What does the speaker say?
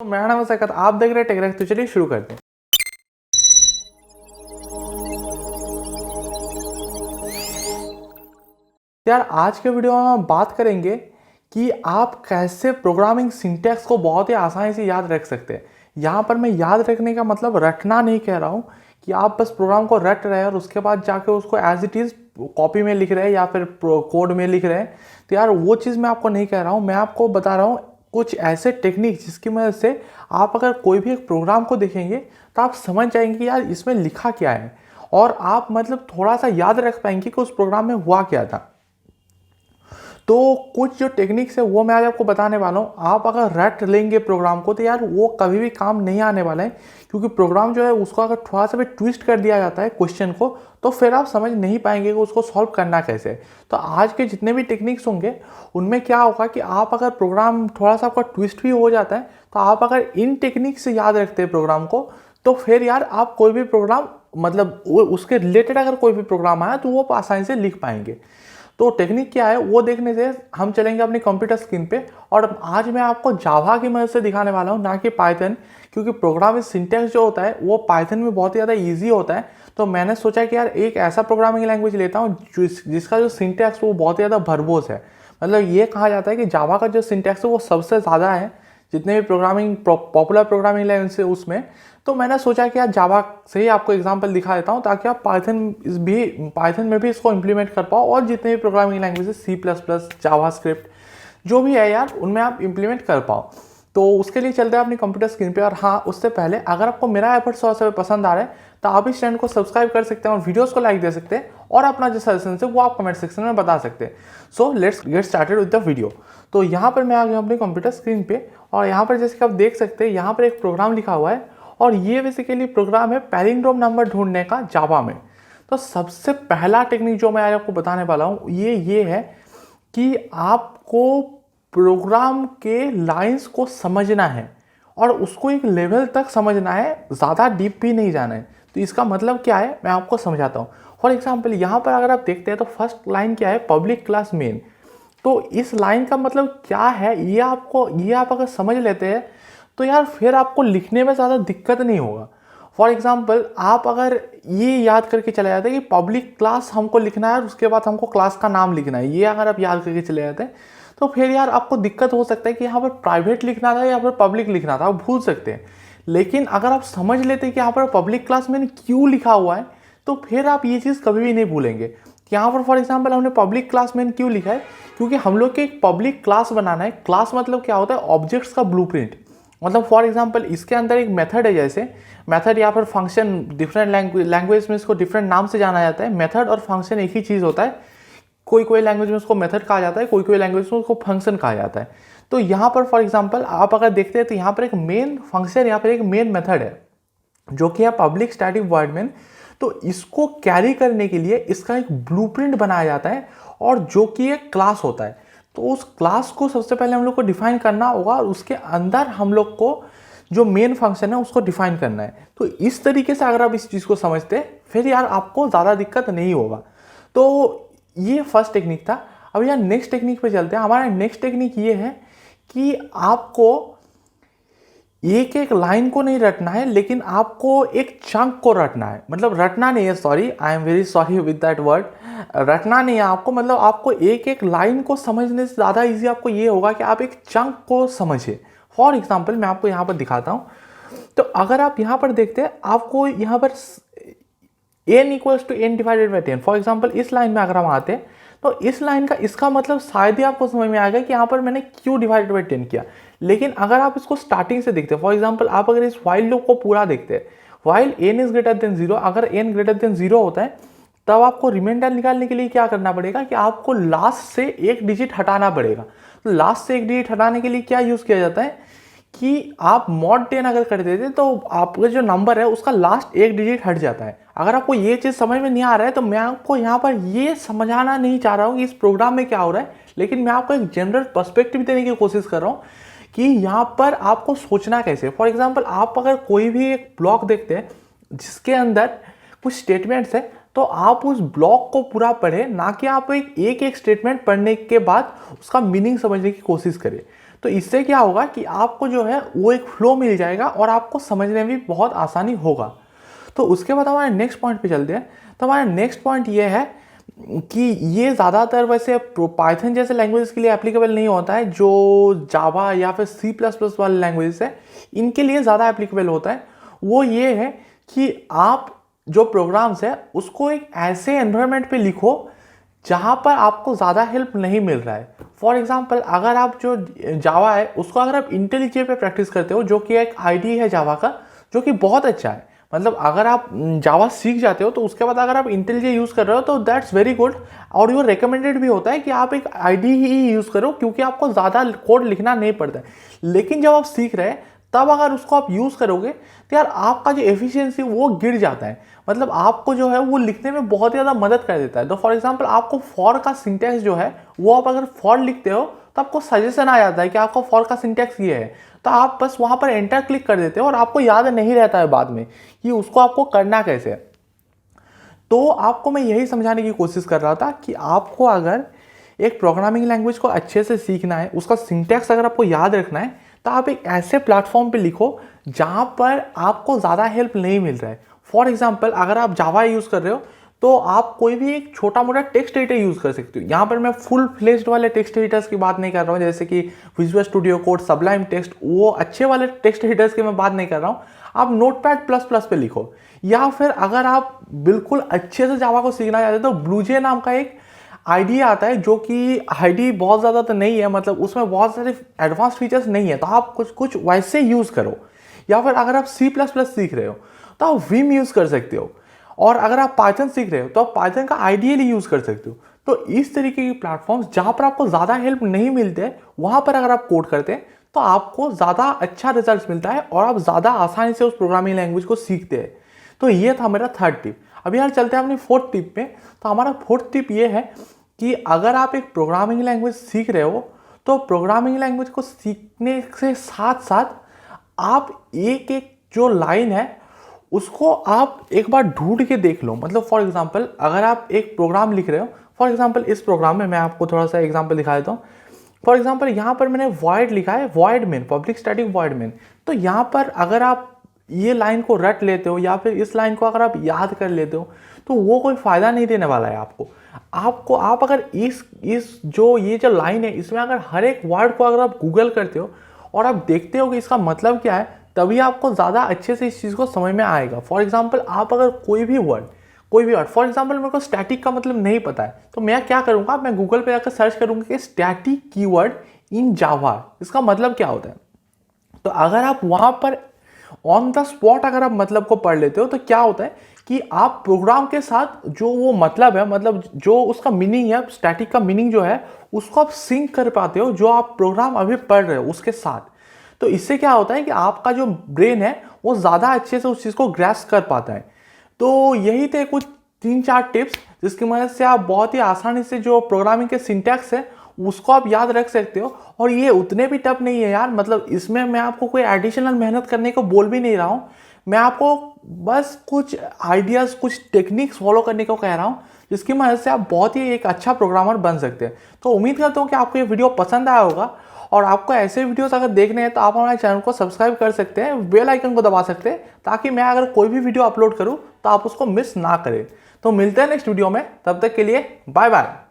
तो मेरा नाम है सकत, आप देख रहे हैं टेक रैक। तो चलिए शुरू करते हैं। यार आज के वीडियो में हम बात करेंगे कि आप कैसे प्रोग्रामिंग सिंटैक्स को बहुत ही आसानी से याद रख सकते हैं। यहाँ पर मैं याद रखने का मतलब रटना नहीं कह रहा हूँ कि आप बस प्रोग्राम को रट रहे हैं और उसके बाद जाके उसको एज इट इज़ कॉपी में लिख रहे हैं या फिर कोड में लिख रहे हैं। तो यार वो चीज़ मैं आपको नहीं कह रहा हूँ, मैं आपको बता रहा हूँ कुछ ऐसे टेक्निक जिसकी मदद से आप अगर कोई भी एक प्रोग्राम को देखेंगे तो आप समझ जाएंगे कि यार इसमें लिखा क्या है, और आप मतलब थोड़ा सा याद रख पाएंगे कि उस प्रोग्राम में हुआ क्या था। तो कुछ जो टेक्निक्स है वो मैं आज आपको बताने वाला हूँ। आप अगर रट लेंगे प्रोग्राम को तो यार वो कभी भी काम नहीं आने वाला है, क्योंकि प्रोग्राम जो है उसको अगर थोड़ा सा भी ट्विस्ट कर दिया जाता है क्वेश्चन को, तो फिर आप समझ नहीं पाएंगे कि उसको सॉल्व करना कैसे है। तो आज के जितने भी टेक्निक्स होंगे उनमें क्या होगा कि आप अगर प्रोग्राम थोड़ा सा आपका ट्विस्ट भी हो जाता है तो आप अगर इन टेक्निक से याद रखते हैं प्रोग्राम को, तो फिर यार आप कोई भी प्रोग्राम मतलब उसके रिलेटेड अगर कोई भी प्रोग्राम आया तो वो आसानी से लिख पाएंगे। तो टेक्निक क्या है वो देखने से हम चलेंगे अपनी कंप्यूटर स्क्रीन पे, और आज मैं आपको जावा की मदद से दिखाने वाला हूँ, ना कि पाइथन, क्योंकि प्रोग्रामिंग सिंटैक्स जो होता है वो पाइथन में बहुत ही ज़्यादा ईजी होता है। तो मैंने सोचा कि यार एक ऐसा प्रोग्रामिंग लैंग्वेज लेता हूँ जिसका जो सिंटैक्स वो बहुत ही ज़्यादा वर्बोस है। मतलब ये कहा जाता है कि जावा का जो सिंटैक्स है वो सबसे ज़्यादा है जितने भी प्रोग्रामिंग पॉपुलर प्रोग्रामिंग लैंग्वेज है उसमें। तो मैंने सोचा कि यार जावा से ही आपको एग्जांपल दिखा देता हूँ ताकि आप पाइथन में भी इसको इम्प्लीमेंट कर पाओ, और जितने भी प्रोग्रामिंग लैंग्वेज C++, जावास्क्रिप्ट जो भी है यार उनमें आप इम्प्लीमेंट कर पाओ। तो उसके लिए चलते हैं अपनी कंप्यूटर स्क्रीन पे। और हाँ, उससे पहले अगर आपको मेरा एफर्ट्स और सब पसंद आ रहा है तो आप इस चैनल को सब्सक्राइब कर सकते हैं और वीडियोस को लाइक दे सकते हैं, और अपना जो सजेशन है वो आप कमेंट सेक्शन में बता सकते हैं। So let's get started with the video. तो यहाँ पर मैं आ गया अपनी कंप्यूटर स्क्रीन पे, और यहाँ पर जैसे कि आप देख सकते हैं यहाँ पर एक प्रोग्राम लिखा हुआ है, और ये बेसिकली प्रोग्राम है पैलिंड्रोम नंबर ढूंढने का जावा में। तो सबसे पहला टेक्निक जो मैं आज आपको बताने वाला हूँ ये है कि आपको प्रोग्राम के लाइंस को समझना है और उसको एक लेवल तक समझना है, ज़्यादा डीप भी नहीं जाना है। तो इसका मतलब क्या है मैं आपको समझाता हूँ। फॉर एग्जाम्पल यहाँ पर अगर आप देखते हैं तो फर्स्ट लाइन क्या है, पब्लिक क्लास मेन। तो इस लाइन का मतलब क्या है ये आप अगर समझ लेते हैं तो यार फिर आपको लिखने में ज़्यादा दिक्कत नहीं होगा। फॉर एग्जाम्पल आप अगर ये याद करके चले जाते हैं कि पब्लिक क्लास हमको लिखना है और उसके बाद हमको क्लास का नाम लिखना है, ये अगर आप याद करके चले जाते हैं तो फिर यार आपको दिक्कत हो सकता है कि यहाँ पर प्राइवेट लिखना था या फिर पब्लिक लिखना था, आप भूल सकते हैं। लेकिन अगर आप समझ लेते हैं कि यहाँ पर पब्लिक क्लास में क्यों लिखा हुआ है तो फिर आप ये चीज़ कभी भी नहीं भूलेंगे। यहाँ पर फॉर एग्जाम्पल हमने पब्लिक क्लास में क्यों लिखा है, क्योंकि हम लोग के एक पब्लिक क्लास बनाना है। क्लास मतलब क्या होता है, ऑब्जेक्ट्स का ब्लूप्रिंट। मतलब फॉर एग्जांपल इसके अंदर एक मेथड है, जैसे मेथड या फिर फंक्शन, डिफरेंट लैंग्वेज में इसको डिफरेंट नाम से जाना जाता है। मेथड और फंक्शन एक ही चीज़ होता है, कोई लैंग्वेज में उसको मेथड कहा जाता है, कोई लैंग्वेज में उसको फंक्शन कहा जाता है। तो यहाँ पर फॉर एग्जांपल आप अगर देखते हैं तो यहाँ पर एक मेन फंक्शन या फिर एक मेन मेथड है जो कि है पब्लिक स्टैटिक वॉइड मेन। तो इसको कैरी करने के लिए इसका एक ब्लूप्रिंट बनाया जाता है, और जो कि एक क्लास होता है। तो उस क्लास को सबसे पहले हम लोग को डिफाइन करना होगा, और उसके अंदर हम लोग को जो मेन फंक्शन है उसको डिफाइन करना है। तो इस तरीके से अगर आप इस चीज़ को समझते हैं फिर यार आपको ज़्यादा दिक्कत नहीं होगा। तो ये फर्स्ट टेक्निक था। अब यार नेक्स्ट टेक्निक पे चलते हैं। हमारा नेक्स्ट टेक्निक ये है कि आपको एक एक लाइन को नहीं रटना है, लेकिन आपको एक चंक को रटना है। मतलब रटना नहीं है, sorry, I am very sorry with that word. रटना नहीं है आपको, मतलब आपको एक एक लाइन को समझने से ज़्यादा इजी आपको ये होगा कि आप एक चंक को समझिए। फॉर एग्जाम्पल मैं आपको यहाँ पर दिखाता हूँ। तो अगर आप यहाँ पर देखते हैं आपको यहाँ पर n equals to n divided by 10। For example इस लाइन में अगर हम आते हैं तो इस लाइन का इसका मतलब शायद ही आपको समझ में आएगा कि यहाँ पर मैंने क्यों डिवाइडेड बाई 10 किया। लेकिन अगर आप इसको स्टार्टिंग से देखते हैं, फॉर एग्जाम्पल आप अगर इस वाइल लूप को पूरा देखते हैं, while n is greater than 0, अगर n ग्रेटर देन 0 होता है तब आपको रिमाइंडर निकालने के लिए क्या करना पड़ेगा कि आपको लास्ट से एक डिजिट हटाना पड़ेगा। तो लास्ट से एक डिजिट हटाने के लिए क्या यूज़ किया जाता है कि आप mod 10 अगर कर देते हैं तो आपका जो नंबर है उसका लास्ट एक डिजिट हट जाता है। अगर आपको ये चीज़ समझ में नहीं आ रहा है तो मैं आपको यहाँ पर ये समझाना नहीं चाह रहा हूँ कि इस प्रोग्राम में क्या हो रहा है, लेकिन मैं आपको एक जनरल पर्सपेक्टिव देने की कोशिश कर रहा हूँ कि यहाँ पर आपको सोचना कैसे। फॉर एग्जाम्पल आप अगर कोई भी एक ब्लॉक देखते हैं जिसके अंदर कुछ स्टेटमेंट्स है, तो आप उस ब्लॉक को पूरा पढ़े, ना कि आप एक एक स्टेटमेंट पढ़ने के बाद उसका मीनिंग समझने की कोशिश करें। तो इससे क्या होगा कि आपको जो है वो एक फ्लो मिल जाएगा और आपको समझने में भी बहुत आसानी होगा। तो उसके बाद हमारे नेक्स्ट पॉइंट पे चलते हैं। तो हमारा नेक्स्ट पॉइंट ये है कि ये ज़्यादातर वैसे पाइथन जैसे लैंग्वेज के लिए एप्लीकेबल नहीं होता है, जो जावा या फिर सी प्लस प्लस वाले लैंग्वेज है इनके लिए ज़्यादा एप्लीकेबल होता है। वो ये है कि आप जो प्रोग्राम्स है उसको एक ऐसे एनवायरनमेंट पे लिखो जहाँ पर आपको ज़्यादा हेल्प नहीं मिल रहा है। फॉर एग्जाम्पल, अगर आप जो जावा है उसको अगर आप इंटेलिजे पे प्रैक्टिस करते हो, जो कि एक आईडी है जावा का, जो कि बहुत अच्छा है, मतलब अगर आप जावा सीख जाते हो तो उसके बाद अगर आप इंटेलिजे यूज़ कर रहे हो तो दैट्स वेरी गुड। और ये रिकमेंडेड भी होता है कि आप एक आईडी ही यूज़ करो, क्योंकि आपको ज़्यादा कोड लिखना नहीं पड़ता है। लेकिन जब आप सीख रहे हैं तब अगर उसको आप यूज़ करोगे तो यार आपका जो एफिशिएंसी वो गिर जाता है, मतलब आपको जो है वो लिखने में बहुत ज़्यादा मदद कर देता है। तो फॉर एग्जांपल, आपको फॉर का सिंटैक्स जो है वो आप अगर फॉर लिखते हो तो आपको सजेशन आ जाता है कि आपका फॉर का सिंटैक्स ये है, तो आप बस वहाँ पर एंटर क्लिक कर देते हो और आपको याद नहीं रहता है बाद में कि उसको आपको करना कैसे है। तो आपको मैं यही समझाने की कोशिश कर रहा था कि आपको अगर एक प्रोग्रामिंग लैंग्वेज को अच्छे से सीखना है, उसका सिंटैक्स अगर आपको याद रखना है, तो आप एक ऐसे प्लेटफॉर्म पे लिखो जहाँ पर आपको ज़्यादा हेल्प नहीं मिल रहा है। फॉर एग्जाम्पल, अगर आप जावा यूज़ कर रहे हो तो आप कोई भी एक छोटा मोटा टेक्स्ट एडिटर यूज़ कर सकते हो। यहाँ पर मैं फुल फ्लेज्ड वाले टेक्स्ट एडिटर्स की बात नहीं कर रहा हूँ, जैसे कि visual studio code, Sublime text, वो अच्छे वाले टेक्स्ट एडिटर्स की मैं बात नहीं कर रहा हूँ। आप नोटपैड प्लस प्लस पे लिखो, या फिर अगर आप बिल्कुल अच्छे से जावा को सीखना चाहते हो तो ब्लूजे नाम का एक आईडी आता है, जो कि आईडी बहुत ज़्यादा तो नहीं है, मतलब उसमें बहुत सारे एडवांस फीचर्स नहीं है, तो आप कुछ कुछ वैसे यूज़ करो। या फिर अगर आप सी प्लस प्लस सीख रहे हो तो आप विम यूज़ कर सकते हो, और अगर आप पाइथन सीख रहे हो तो आप पाइथन का आइडियली यूज़ कर सकते हो। तो इस तरीके के प्लेटफॉर्म्स जहाँ पर आपको ज़्यादा हेल्प नहीं मिलते, वहाँ पर अगर आप कोड करते हैं तो आपको ज़्यादा अच्छा रिजल्ट मिलता है और आप ज़्यादा आसानी से उस प्रोग्रामिंग लैंग्वेज को सीखते हैं। तो ये था मेरा थर्ड टिप। अब यार चलते हैं अपनी फोर्थ टिप पे। तो हमारा फोर्थ टिप ये है कि अगर आप एक प्रोग्रामिंग लैंग्वेज सीख रहे हो तो प्रोग्रामिंग लैंग्वेज को सीखने से साथ साथ आप एक एक जो लाइन है उसको आप एक बार ढूंढ के देख लो। मतलब फॉर एग्जांपल, अगर आप एक प्रोग्राम लिख रहे हो, फॉर एग्जांपल इस प्रोग्राम में मैं आपको थोड़ा सा एग्जांपल दिखा देता हूँ। फॉर एग्जांपल, यहाँ पर मैंने वॉइड लिखा है, void main, public static void main. तो यहाँ पर अगर आप ये लाइन को रट लेते हो या फिर इस लाइन को अगर आप याद कर लेते हो तो वो कोई फ़ायदा नहीं देने वाला है आपको। आप अगर इस जो ये जो लाइन है इसमें अगर हर एक वर्ड को अगर आप गूगल करते हो और आप देखते हो कि इसका मतलब क्या है, तभी आपको ज़्यादा अच्छे से इस चीज़ को समझ में आएगा। फॉर एग्जाम्पल, आप अगर कोई भी वर्ड, फॉर एग्जाम्पल मेरे को स्टैटिक का मतलब नहीं पता है, तो मैं क्या करूँगा, मैं गूगल पे जाकर सर्च करूँगा कि स्टैटिक कीवर्ड इन जावा इसका मतलब क्या होता है। तो अगर आप वहाँ पर ऑन द स्पॉट अगर आप मतलब को पढ़ लेते हो तो क्या होता है कि आप प्रोग्राम के साथ जो वो मतलब है, मतलब जो उसका मीनिंग है, स्टैटिक का मीनिंग जो है, उसको आप सिंक कर पाते हो जो आप प्रोग्राम अभी पढ़ रहे हो उसके साथ। तो इससे क्या होता है कि आपका जो ब्रेन है वो ज़्यादा अच्छे से उस चीज़ को ग्रैस्प कर पाता है। तो यही थे कुछ 3-4 टिप्स जिसकी मदद से आप बहुत ही आसानी से जो प्रोग्रामिंग के सिंटैक्स है उसको आप याद रख सकते हो। और ये उतने भी टफ नहीं है यार, मतलब इसमें मैं आपको कोई एडिशनल मेहनत करने को बोल भी नहीं रहा हूँ, मैं आपको बस कुछ आइडियाज़, कुछ टेक्निक्स फॉलो करने को कह रहा हूँ जिसकी मदद से आप बहुत ही एक अच्छा प्रोग्रामर बन सकते हैं। तो उम्मीद करता हूँ कि आपको ये वीडियो पसंद आया होगा, और आपको ऐसे वीडियोस अगर देखने हैं तो आप हमारे चैनल को सब्सक्राइब कर सकते हैं, बेल आइकन को दबा सकते हैं, ताकि मैं अगर कोई भी वीडियो अपलोड करूँ तो आप उसको मिस ना करें। तो मिलते हैं नेक्स्ट वीडियो में, तब तक के लिए बाय बाय।